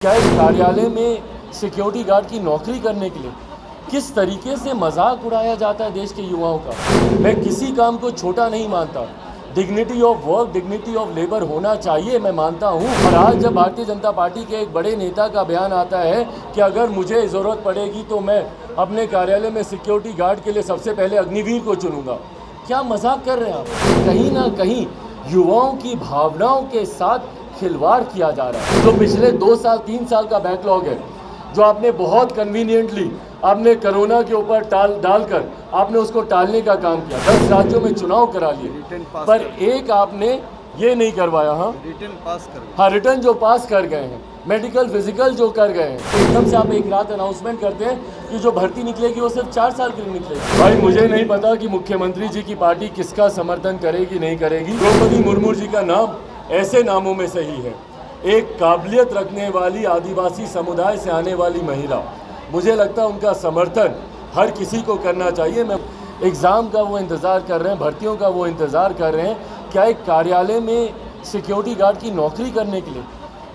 क्या इस कार्यालय में सिक्योरिटी गार्ड की नौकरी करने के लिए किस तरीके से मजाक उड़ाया जाता है देश के युवाओं का। मैं किसी काम को छोटा नहीं मानता। Dignity of work, dignity of labour होना चाहिए, मैं मानता हूँ। और आज जब भारतीय जनता पार्टी के एक बड़े नेता का बयान आता है कि अगर मुझे ज़रूरत पड़ेगी तो मैं अपने कार्यालय में सिक्योरिटी गार्ड के लिए सबसे पहले अग्निवीर को चुनूंगा, क्या मजाक कर रहे हैं आप। कहीं ना कहीं युवाओं की भावनाओं के साथ खिलवाड़ किया जा रहा है। जो पिछले 2 साल 3 साल का बैकलॉग है, जो आपने बहुत कन्वीनियंटली आपने कोरोना के ऊपर डालकर आपने उसको टालने का काम किया। 10 राज्यों में चुनाव करा लिए, पर एक आपने ये नहीं करवाया। रिटर्न जो पास कर गए हैं, मेडिकल फिजिकल जो कर गए हैं, तो एकदम से आप एक रात अनाउंसमेंट करते हैं कि जो भर्ती निकलेगी वो सिर्फ 4 साल के लिए निकलेगी। भाई मुझे नहीं पता कि मुख्यमंत्री जी की पार्टी किसका समर्थन करेगी नहीं करेगी। द्रौपदी मुर्मू जी का नाम ऐसे नामों में से ही है, एक काबिलियत रखने वाली आदिवासी समुदाय से आने वाली महिला। मुझे लगता है उनका समर्थन हर किसी को करना चाहिए। मैं एग्ज़ाम का वो इंतज़ार कर रहे हैं, भर्तियों का वो इंतज़ार कर रहे हैं। क्या एक कार्यालय में सिक्योरिटी गार्ड की नौकरी करने के लिए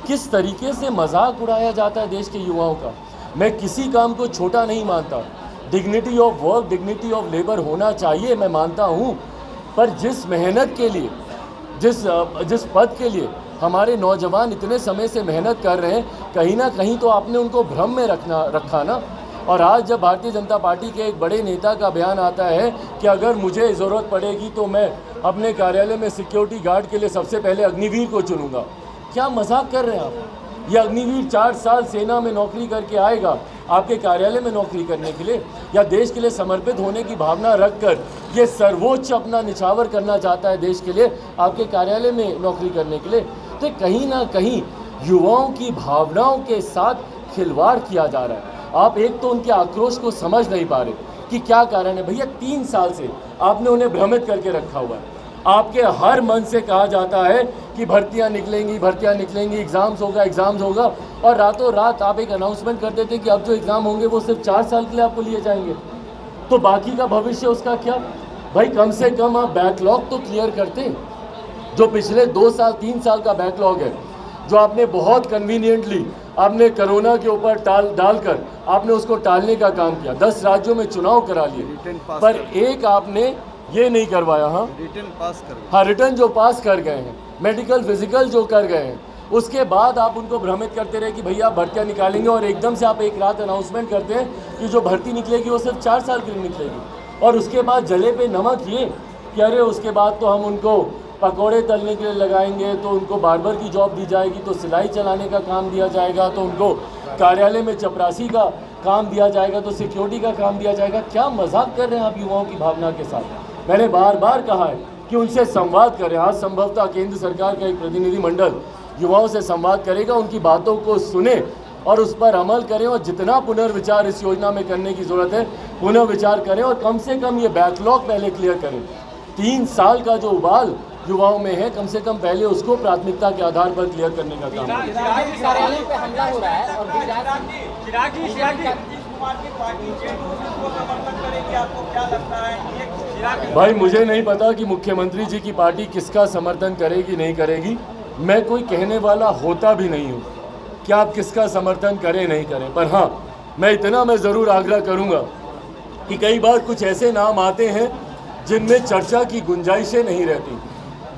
किस तरीके से मजाक उड़ाया जाता है देश के युवाओं का। मैं किसी काम को छोटा नहीं मानता। Dignity of work, dignity of labour होना चाहिए, मैं मानता हूँ। पर जिस मेहनत के लिए, जिस पद के लिए हमारे नौजवान इतने समय से मेहनत कर रहे हैं, कहीं ना कहीं तो आपने उनको भ्रम में रखा ना। और आज जब भारतीय जनता पार्टी के एक बड़े नेता का बयान आता है कि अगर मुझे ज़रूरत पड़ेगी तो मैं अपने कार्यालय में सिक्योरिटी गार्ड के लिए सबसे पहले अग्निवीर को चुनूंगा, क्या मजाक कर रहे हैं आप। ये अग्निवीर 4 साल सेना में नौकरी करके आएगा आपके कार्यालय में नौकरी करने के लिए, या देश के लिए समर्पित होने की भावना रखकर ये सर्वोच्च अपना निछावर करना चाहता है देश के लिए आपके कार्यालय में नौकरी करने के लिए। तो कहीं ना कहीं युवाओं की भावनाओं के साथ खिलवाड़ किया जा रहा है। आप एक तो उनके आक्रोश को समझ नहीं पा रहे कि क्या कारण है। भैया 3 साल से आपने उन्हें भ्रमित करके रखा हुआ है। आपके हर मन से कहा जाता है कि भर्तियां निकलेंगी, एग्ज़ाम्स होगा, और रातों रात आप एक अनाउंसमेंट कर देते कि अब जो एग्ज़ाम होंगे वो सिर्फ 4 साल के लिए आपको लिए जाएंगे, तो बाकी का भविष्य उसका क्या। भाई कम से कम आप बैकलॉग तो क्लियर करते। जो पिछले 2 साल 3 साल का बैकलॉग है, जो आपने बहुत कन्वीनियंटली आपने कोरोना के ऊपर डालकर आपने उसको टालने का काम किया। 10 राज्यों में चुनाव करा लिए, पर एक आपने ये नहीं करवाया। रिटर्न जो पास कर गए हैं, मेडिकल फिजिकल जो कर गए हैं, उसके बाद आप उनको भ्रमित करते रहे कि भैया भर्तियाँ निकालेंगे, और एकदम से आप एक रात अनाउंसमेंट करते हैं कि जो भर्ती निकलेगी वो सिर्फ 4 साल के लिए निकलेगी। और उसके बाद जले पे नमक ये कि अरे उसके बाद तो हम उनको पकौड़े तलने के लिए लगाएंगे, तो उनको बार्बर की जॉब दी जाएगी, तो सिलाई चलाने का काम दिया जाएगा, तो उनको कार्यालय में चपरासी का काम दिया जाएगा, तो सिक्योरिटी का काम दिया जाएगा। क्या मजाक कर रहे हैं आप युवाओं की भावना के साथ। मैंने बार बार कहा है कि उनसे संवाद करें। आज संभवतः केंद्र सरकार का एक प्रतिनिधिमंडल युवाओं से संवाद करेगा, उनकी बातों को सुने और उस पर अमल करें, और जितना पुनर्विचार इस योजना में करने की ज़रूरत है पुनर्विचार करें, और कम से कम ये बैकलॉग पहले क्लियर करें। 3 साल का जो उबाल युवाओं में है, कम से कम पहले उसको प्राथमिकता के आधार पर क्लियर करने का काम है। भाई मुझे नहीं पता कि मुख्यमंत्री जी की पार्टी किसका समर्थन करेगी नहीं करेगी। मैं कोई कहने वाला होता भी नहीं हूँ कि आप किसका समर्थन करें नहीं करें, पर हाँ मैं इतना मैं ज़रूर आग्रह करूँगा कि कई बार कुछ ऐसे नाम आते हैं जिनमें चर्चा की गुंजाइशें नहीं रहती।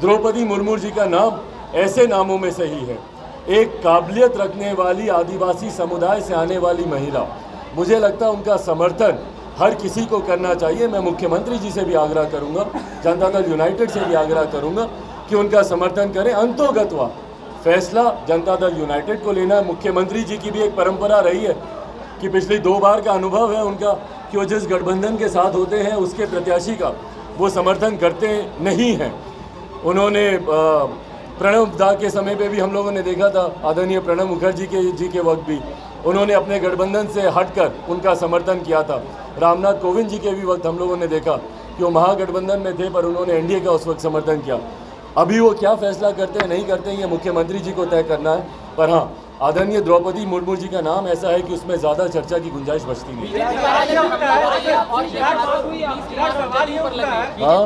द्रौपदी मुर्मू जी का नाम ऐसे नामों में से ही है, एक काबिलियत रखने वाली आदिवासी समुदाय से आने वाली महिला। मुझे लगता है उनका समर्थन हर किसी को करना चाहिए। मैं मुख्यमंत्री जी से भी आग्रह करूंगा, जनता दल यूनाइटेड से भी आग्रह करूंगा कि उनका समर्थन करें। अंतोगत्वा फैसला जनता दल यूनाइटेड को लेना है। मुख्यमंत्री जी की भी एक परंपरा रही है कि पिछली 2 बार का अनुभव है उनका कि वो जिस गठबंधन के साथ होते हैं उसके प्रत्याशी का वो समर्थन करते नहीं हैं। उन्होंने प्रणब दा के समय पे भी हम लोगों ने देखा था, आदरणीय प्रणब मुखर्जी जी के वक्त भी उन्होंने अपने गठबंधन से हटकर उनका समर्थन किया था। रामनाथ कोविंद जी के भी वक्त हम लोगों ने देखा कि वो महागठबंधन में थे, पर उन्होंने एनडीए का उस वक्त समर्थन किया। अभी वो क्या फैसला करते हैं नहीं करते हैं ये मुख्यमंत्री जी को तय करना है। पर हाँ, आदरणीय द्रौपदी मुर्मू जी का नाम ऐसा है कि उसमें ज़्यादा चर्चा की गुंजाइश बचती नहीं।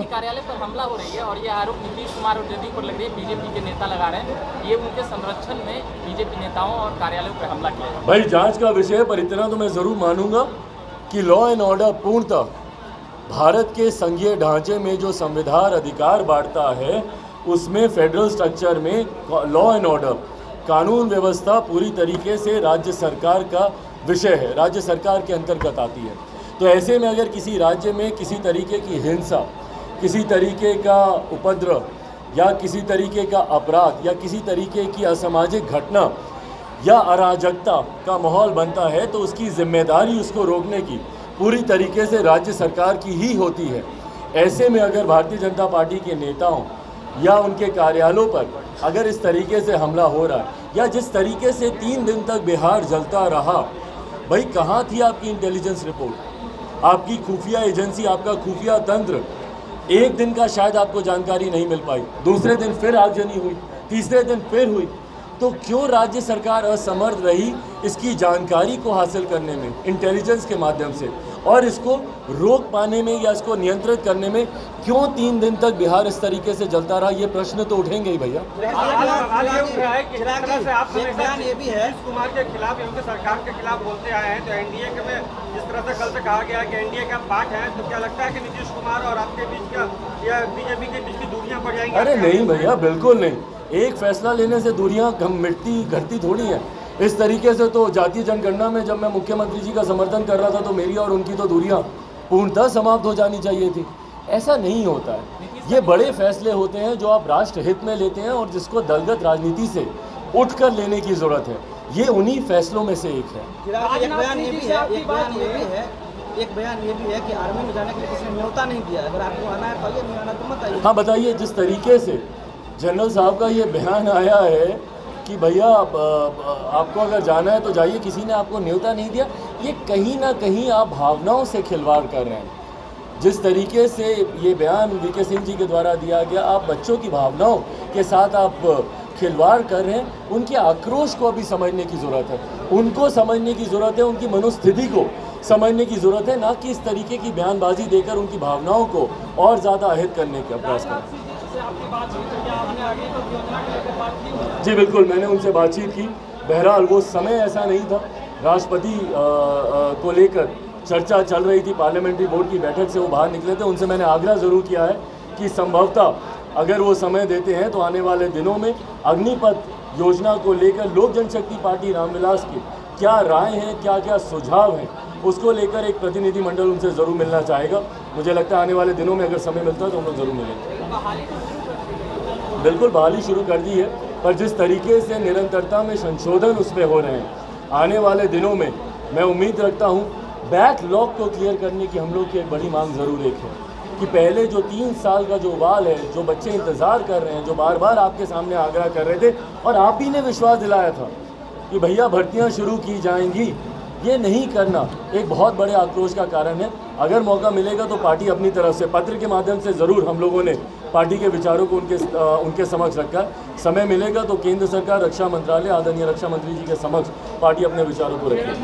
कार्यालय पर हमला हो रही है और ये आरोप नीतीश कुमार और जदयू पर लग रही है, बीजेपी के नेता लगा रहे हैं, ये उनके संरक्षण में बीजेपी नेताओं और कार्यालयों पर हमला किया है। भाई जांच का विषय है, पर इतना तो मैं ज़रूर मानूंगा कि लॉ एंड ऑर्डर पूर्णतः भारत के संघीय ढांचे में जो संविधान अधिकार बांटता है उसमें फेडरल स्ट्रक्चर में लॉ एंड ऑर्डर कानून व्यवस्था पूरी तरीके से राज्य सरकार का विषय है, राज्य सरकार के अंतर्गत आती है। तो ऐसे में अगर किसी राज्य में किसी तरीके की हिंसा, किसी तरीके का उपद्रव या किसी तरीके का अपराध या किसी तरीके की असामाजिक घटना या अराजकता का माहौल बनता है तो उसकी जिम्मेदारी उसको रोकने की पूरी तरीके से राज्य सरकार की ही होती है। ऐसे में अगर भारतीय जनता पार्टी के नेताओं या उनके कार्यालयों पर अगर इस तरीके से हमला हो रहा है या जिस तरीके से 3 दिन तक बिहार जलता रहा, भाई कहाँ थी आपकी इंटेलिजेंस रिपोर्ट, आपकी खुफिया एजेंसी, आपका खुफिया तंत्र? एक दिन का शायद आपको जानकारी नहीं मिल पाई, दूसरे दिन फिर आगजनी हुई, तीसरे दिन फिर हुई। तो क्यों राज्य सरकार असमर्थ रही इसकी जानकारी को हासिल करने में इंटेलिजेंस के माध्यम से, और इसको रोक पाने में या इसको नियंत्रित करने में क्यों 3 दिन तक बिहार इस तरीके से जलता रहा? ये प्रश्न तो उठेंगे ही भैया। बयान ये भी है कुमार के खिलाफ, उनके सरकार के खिलाफ बोलते आए हैं, तो एनडीए के में जिस तरह से कल से कहा गया कि एनडीए का पार्ट है, तो क्या लगता है कि नीतीश कुमार और आपके बीच का या बीजेपी के बीच की दूरियां बढ़ जाएंगी? अरे नहीं भैया, बिल्कुल नहीं। एक फैसला लेने से दूरियां मिटती घटती थोड़ी हैं। इस तरीके से तो जातीय जनगणना में जब मैं मुख्यमंत्री जी का समर्थन कर रहा था तो मेरी और उनकी तो दूरियां पूर्णतः समाप्त हो जानी चाहिए थी। ऐसा नहीं होता है। ये बड़े फैसले होते हैं जो आप राष्ट्र हित में लेते हैं और जिसको दलगत राजनीति से उठकर लेने की ज़रूरत है। ये उन्हीं फैसलों में से एक है। एक बयान ये भी है कि आर्मी में जाने के लिए किसी ने न्योता नहीं दिया, अगर आपको आना है तो आइए, नहीं आना तो मत आइए। हाँ बताइए, जिस तरीके से जनरल साहब का ये बयान आया है कि भैया आपको अगर जाना है तो जाइए, किसी ने आपको न्योता नहीं दिया, ये कहीं ना कहीं आप भावनाओं से खिलवाड़ कर रहे हैं। जिस तरीके से ये बयान वीके सिंह जी के द्वारा दिया गया, आप बच्चों की भावनाओं के साथ आप खिलवाड़ कर रहे हैं। उनके आक्रोश को अभी समझने की ज़रूरत है, उनको समझने की ज़रूरत है, उनकी मनोस्थिति को समझने की ज़रूरत है, ना कि इस तरीके की बयानबाजी देकर उनकी भावनाओं को और ज़्यादा अहित करने का प्रयास करें। जी बिल्कुल, मैंने उनसे बातचीत की। बहरहाल वो समय ऐसा नहीं था, राष्ट्रपति को लेकर चर्चा चल रही थी, पार्लियामेंट्री बोर्ड की बैठक से वो बाहर निकले थे। उनसे मैंने आग्रह ज़रूर किया है कि संभवतः अगर वो समय देते हैं तो आने वाले दिनों में अग्निपथ योजना को लेकर लोक जनशक्ति पार्टी रामविलास की क्या राय हैं, क्या क्या सुझाव हैं, उसको लेकर एक प्रतिनिधि मंडल उनसे ज़रूर मिलना चाहेगा। मुझे लगता है आने वाले दिनों में अगर समय मिलता है तो हम लोग ज़रूर मिलेंगे। बिल्कुल बहाली शुरू कर दी है, पर जिस तरीके से निरंतरता में संशोधन उसमें हो रहे हैं, आने वाले दिनों में मैं उम्मीद रखता हूँ बैकलॉग को क्लियर करने की हम लोग की एक बड़ी मांग ज़रूर एक है कि पहले जो 3 साल का जो उबाल है, जो बच्चे इंतज़ार कर रहे हैं, जो बार बार आपके सामने आग्रह कर रहे थे और आप ही ने विश्वास दिलाया था कि भैया भर्तियाँ शुरू की जाएंगी, ये नहीं करना एक बहुत बड़े आक्रोश का कारण है। अगर मौका मिलेगा तो पार्टी अपनी तरफ से पत्र के माध्यम से ज़रूर हम लोगों ने पार्टी के विचारों को उनके समक्ष रखा। समय मिलेगा तो केंद्र सरकार, रक्षा मंत्रालय, आदरणीय रक्षा मंत्री जी के समक्ष पार्टी अपने विचारों को रखेगी।